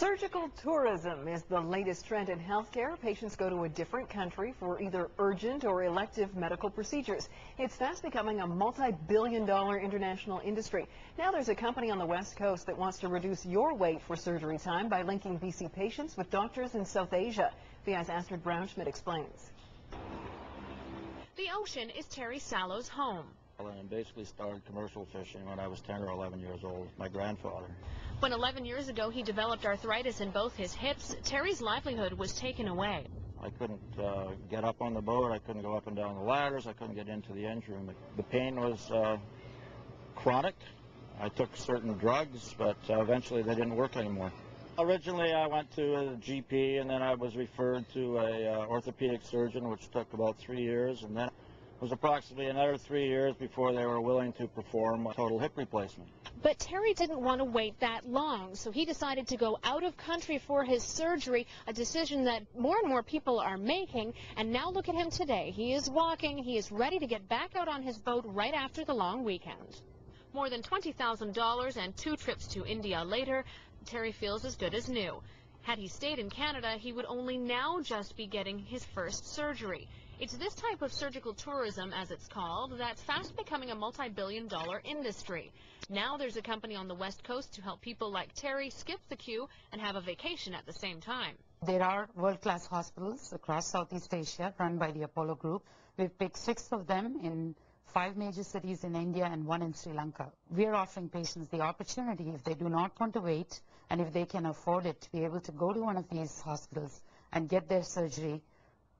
Surgical tourism is the latest trend in healthcare. Patients go to a different country for either urgent or elective medical procedures. It's fast becoming a multi-billion-dollar international industry. Now there's a company on the West Coast that wants to reduce your wait for surgery time by linking BC patients with doctors in South Asia. VI's Astrid Brownschmidt explains. The ocean is Terry Sallow's home. I basically started commercial fishing when I was 10 or 11 years old with my grandfather. When 11 years ago he developed arthritis in both his hips, Terry's livelihood was taken away. I couldn't get up on the boat, I couldn't go up and down the ladders, I couldn't get into the engine room. The pain was chronic. I took certain drugs, but eventually they didn't work anymore. Originally I went to a GP and then I was referred to a orthopedic surgeon, which took about 3 years, and then it was approximately another 3 years before they were willing to perform a total hip replacement. But Terry didn't want to wait that long, so he decided to go out of country for his surgery, a decision that more and more people are making. And now look at him today. He is walking. He is ready to get back out on his boat right after the long weekend. More than $20,000 and 2 trips to India later, Terry feels as good as new. Had he stayed in Canada, he would only now just be getting his first surgery. It's this type of surgical tourism, as it's called, that's fast becoming a multi-billion-dollar industry. Now there's a company on the West Coast to help people like Terry skip the queue and have a vacation at the same time. There are world-class hospitals across Southeast Asia run by the Apollo Group. We've picked 6 of them in 5 major cities in India and 1 in Sri Lanka. We're offering patients the opportunity, if they do not want to wait and if they can afford it, to be able to go to one of these hospitals and get their surgery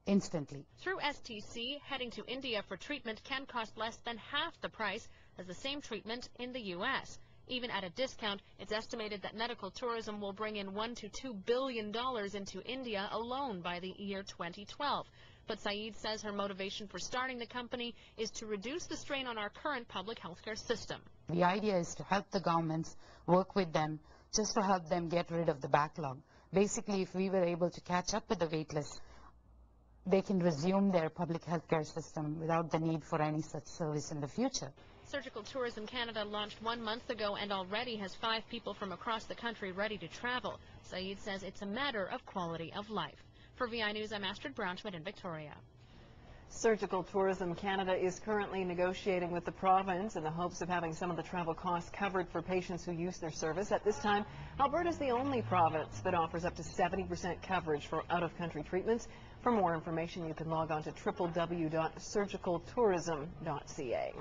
instantly. Through STC, heading to India for treatment can cost less than half the price as the same treatment in the U.S. Even at a discount, it's estimated that medical tourism will bring in $1 to $2 billion into India alone by the year 2012. But Saeed says her motivation for starting the company is to reduce the strain on our current public healthcare system. The idea is to help the governments, work with them, just to help them get rid of the backlog. Basically, if we were able to catch up with the wait list, they can resume their public healthcare system without the need for any such service in the future. Surgical Tourism Canada launched 1 month ago and already has 5 people from across the country ready to travel. Saeed says it's a matter of quality of life. For VI News, I'm Astrid Brownschmidt in Victoria. Surgical Tourism Canada is currently negotiating with the province in the hopes of having some of the travel costs covered for patients who use their service. At this time, Alberta is the only province that offers up to 70% coverage for out-of-country treatments. For more information, you can log on to www.surgicaltourism.ca.